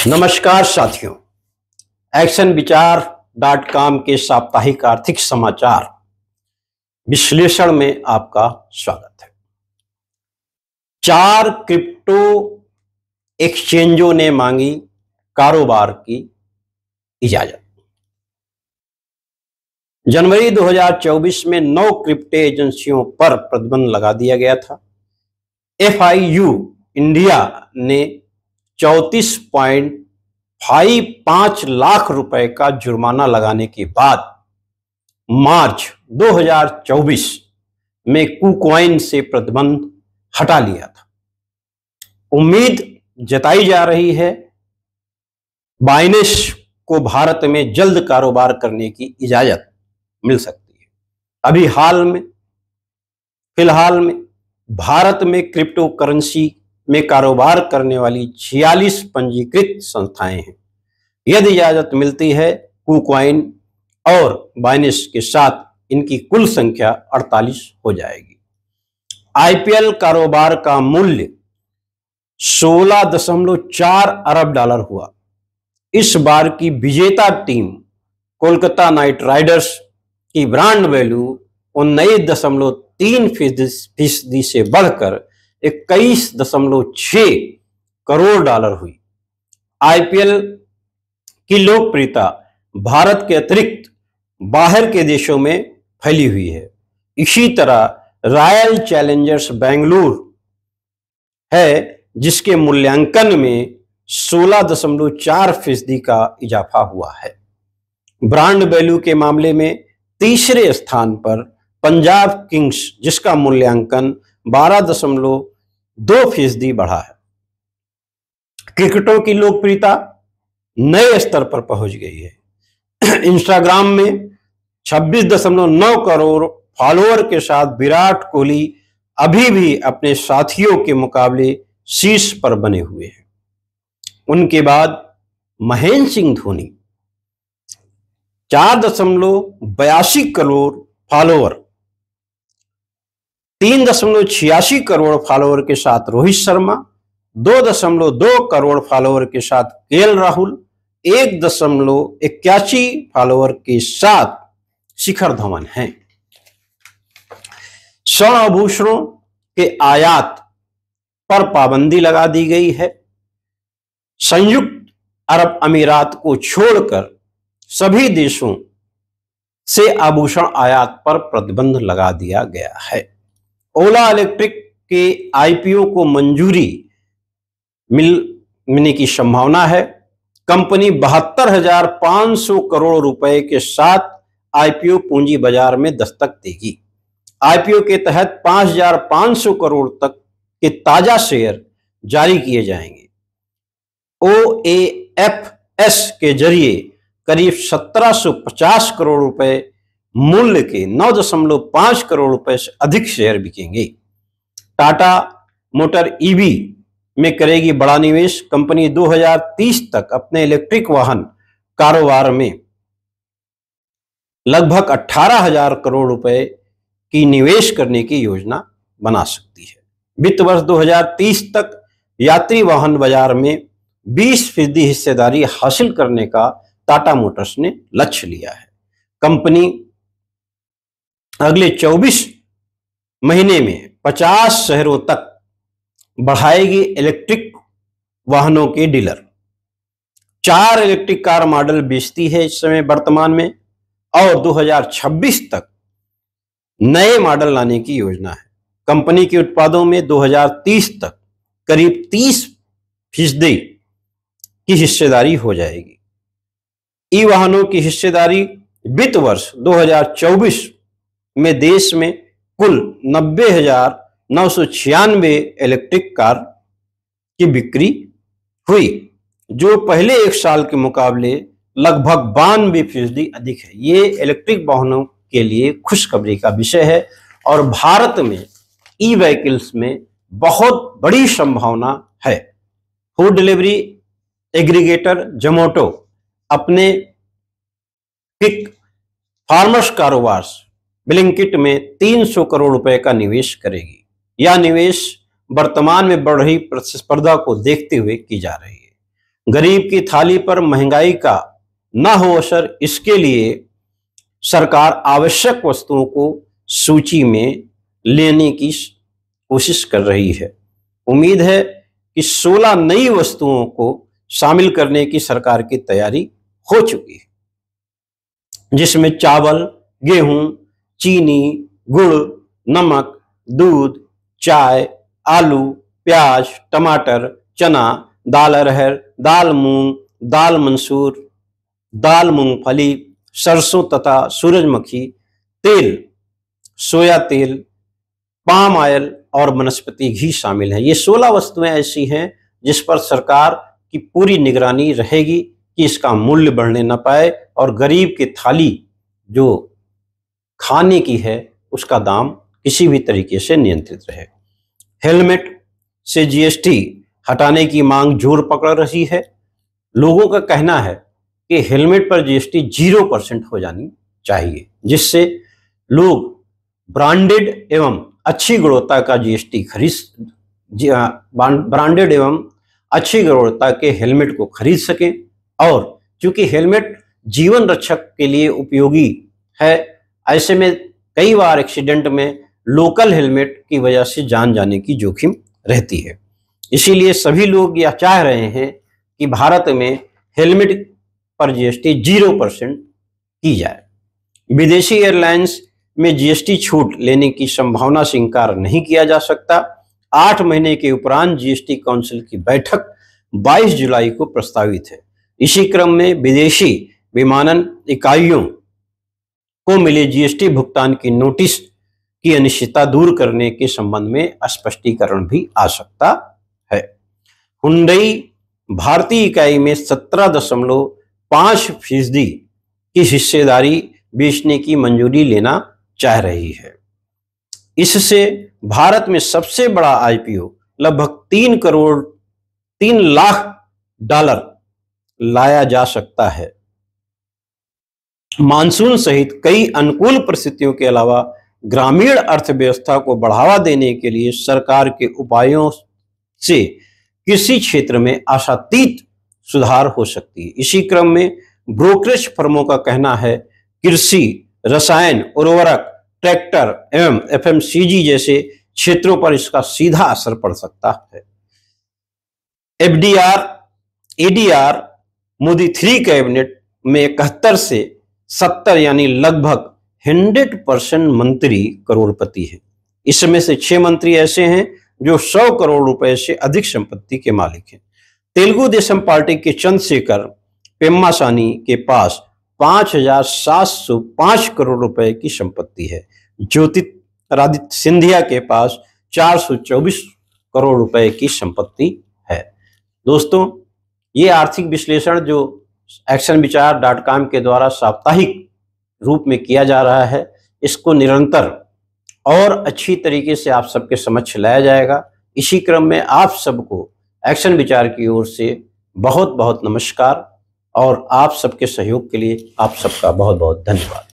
नमस्कार साथियों, actionvichar.com के साप्ताहिक आर्थिक समाचार विश्लेषण में आपका स्वागत है। 4 क्रिप्टो एक्सचेंजों ने मांगी कारोबार की इजाजत। जनवरी 2024 में 9 क्रिप्टो एजेंसियों पर प्रतिबंध लगा दिया गया था। FIU इंडिया ने 34.55 लाख रुपए का जुर्माना लगाने के बाद मार्च 2024 में KuCoin से प्रतिबंध हटा लिया था। उम्मीद जताई जा रही है बाइनेंस को भारत में जल्द कारोबार करने की इजाजत मिल सकती है। अभी फिलहाल में भारत में क्रिप्टो करेंसी में कारोबार करने वाली 46 पंजीकृत संस्थाएं हैं। यदि इजाजत मिलती है KuCoin और बाइनेंस के साथ इनकी कुल संख्या 48 हो जाएगी। IPL कारोबार का मूल्य 16.4 अरब डॉलर हुआ। इस बार की विजेता टीम कोलकाता नाइट राइडर्स की ब्रांड वैल्यू 19.3% से बढ़कर 21.6 करोड़ डॉलर हुई। IPL की लोकप्रियता भारत के अतिरिक्त बाहर के देशों में फैली हुई है। इसी तरह रॉयल चैलेंजर्स बेंगलुरु है, जिसके मूल्यांकन में 16.4% का इजाफा हुआ है। ब्रांड वैल्यू के मामले में तीसरे स्थान पर पंजाब किंग्स, जिसका मूल्यांकन 12.2% बढ़ा है। क्रिकेटरों की लोकप्रियता नए स्तर पर पहुंच गई है। इंस्टाग्राम में 26.9 करोड़ फॉलोअर के साथ विराट कोहली अभी भी अपने साथियों के मुकाबले शीर्ष पर बने हुए हैं। उनके बाद महेंद्र सिंह धोनी 4.82 करोड़ फॉलोअर, 3.86 करोड़ फॉलोअर के साथ रोहित शर्मा, 2.2 करोड़ फॉलोअर के साथ KL राहुल, 1.81 फॉलोअर के साथ शिखर धवन हैं। स्वर्ण आभूषणों के आयात पर पाबंदी लगा दी गई है। संयुक्त अरब अमीरात को छोड़कर सभी देशों से आभूषण आयात पर प्रतिबंध लगा दिया गया है। ओला इलेक्ट्रिक के IPO को मंजूरी मिलने की संभावना है। कंपनी 72,500 करोड़ रुपए के साथ IPO पूंजी बाजार में दस्तक देगी। IPO के तहत 5,500 करोड़ तक के ताजा शेयर जारी किए जाएंगे। OAFS के जरिए करीब 1750 करोड़ रुपए मूल्य के 9.5 करोड़ रुपए से अधिक शेयर बिकेंगे। टाटा मोटर EV में करेगी बड़ा निवेश। कंपनी 2030 तक अपने इलेक्ट्रिक वाहन कारोबार में लगभग 18,000 करोड़ रुपए की निवेश करने की योजना बना सकती है। वित्त वर्ष 2030 तक यात्री वाहन बाजार में 20% हिस्सेदारी हासिल करने का टाटा मोटर्स ने लक्ष्य लिया है। कंपनी अगले 24 महीने में 50 शहरों तक बढ़ाएगी इलेक्ट्रिक वाहनों के डीलर। 4 इलेक्ट्रिक कार मॉडल बेचती है इस समय वर्तमान में, और 2026 तक नए मॉडल लाने की योजना है। कंपनी के उत्पादों में 2030 तक करीब 30% की हिस्सेदारी हो जाएगी। ई वाहनों की हिस्सेदारी वित्त वर्ष 2024 में देश में कुल 90,996 इलेक्ट्रिक कार की बिक्री हुई, जो पहले एक साल के मुकाबले लगभग 92% अधिक है। ये इलेक्ट्रिक वाहनों के लिए खुशखबरी का विषय है और भारत में ई व्हीकल्स में बहुत बड़ी संभावना है। फूड डिलीवरी एग्रीगेटर जोमेटो अपने क्विक फार्मर्स कारोबार ब्लिंकिट में 300 करोड़ रुपए का निवेश करेगी। यह निवेश वर्तमान में बढ़ रही प्रतिस्पर्धा को देखते हुए की जा रही है। गरीब की थाली पर महंगाई का ना हो असर, इसके लिए सरकार आवश्यक वस्तुओं को सूची में लेने की कोशिश कर रही है। उम्मीद है कि 16 नई वस्तुओं को शामिल करने की सरकार की तैयारी हो चुकी है, जिसमें चावल, गेहूं, चीनी, गुड़, नमक, दूध, चाय, आलू, प्याज, टमाटर, चना, दाल अरहर, दाल मूंग, दाल मंसूर, दाल मूंगफली, सरसों तथा सूरजमुखी तेल, सोया तेल, पाम ऑयल और वनस्पति घी शामिल है। ये 16 वस्तुएं ऐसी हैं जिस पर सरकार की पूरी निगरानी रहेगी कि इसका मूल्य बढ़ने न पाए और गरीब की थाली जो खाने की है उसका दाम किसी भी तरीके से नियंत्रित रहे। हेलमेट से जीएसटी हटाने की मांग जोर पकड़ रही है। लोगों का कहना है कि हेलमेट पर जीएसटी 0% हो जानी चाहिए, जिससे लोग ब्रांडेड एवं अच्छी गुणवत्ता का ब्रांडेड एवं अच्छी गुणवत्ता के हेलमेट को खरीद सकें। और चूंकि हेलमेट जीवन रक्षक के लिए उपयोगी है, ऐसे में कई बार एक्सीडेंट में लोकल हेलमेट की वजह से जान जाने की जोखिम रहती है। इसीलिए सभी लोग यह चाह रहे हैं कि भारत में हेलमेट पर जीएसटी 0% की जाए। विदेशी एयरलाइंस में जीएसटी छूट लेने की संभावना से इंकार नहीं किया जा सकता। 8 महीने के उपरांत जीएसटी काउंसिल की बैठक 22 जुलाई को प्रस्तावित है। इसी क्रम में विदेशी विमानन इकाइयों को मिले जीएसटी भुगतान की नोटिस की अनिश्चितता दूर करने के संबंध में स्पष्टीकरण भी आ सकता है। हुंडई भारतीय इकाई में 17.5% की हिस्सेदारी बेचने की मंजूरी लेना चाह रही है। इससे भारत में सबसे बड़ा आईपीओ लगभग $3 लाख लाया जा सकता है। मानसून सहित कई अनुकूल परिस्थितियों के अलावा ग्रामीण अर्थव्यवस्था को बढ़ावा देने के लिए सरकार के उपायों से कृषि क्षेत्र में आशातीत सुधार हो सकती है। इसी क्रम में ब्रोकरेज फर्मों का कहना है कृषि, रसायन, उर्वरक, ट्रैक्टर एवं एफएमसीजी जैसे क्षेत्रों पर इसका सीधा असर पड़ सकता है। एडीआर मोदी 3 कैबिनेट में 71 से 70 यानी लगभग 100% मंत्री करोड़पति हैं। इसमें से 6 मंत्री ऐसे हैं जो 100 करोड़ रुपए से अधिक संपत्ति के मालिक हैं। तेलुगु देशम पार्टी के चंद्रशेखर पेम्मासानी के पास 5,705 करोड़ रुपए की संपत्ति है। ज्योतिरादित्य सिंधिया के पास 424 करोड़ रुपए की संपत्ति है। दोस्तों, ये आर्थिक विश्लेषण जो actionvichar.com के द्वारा साप्ताहिक रूप में किया जा रहा है, इसको निरंतर और अच्छी तरीके से आप सबके समक्ष लाया जाएगा। इसी क्रम में आप सबको एक्शन विचार की ओर से बहुत बहुत नमस्कार और आप सबके सहयोग के लिए आप सबका बहुत बहुत धन्यवाद।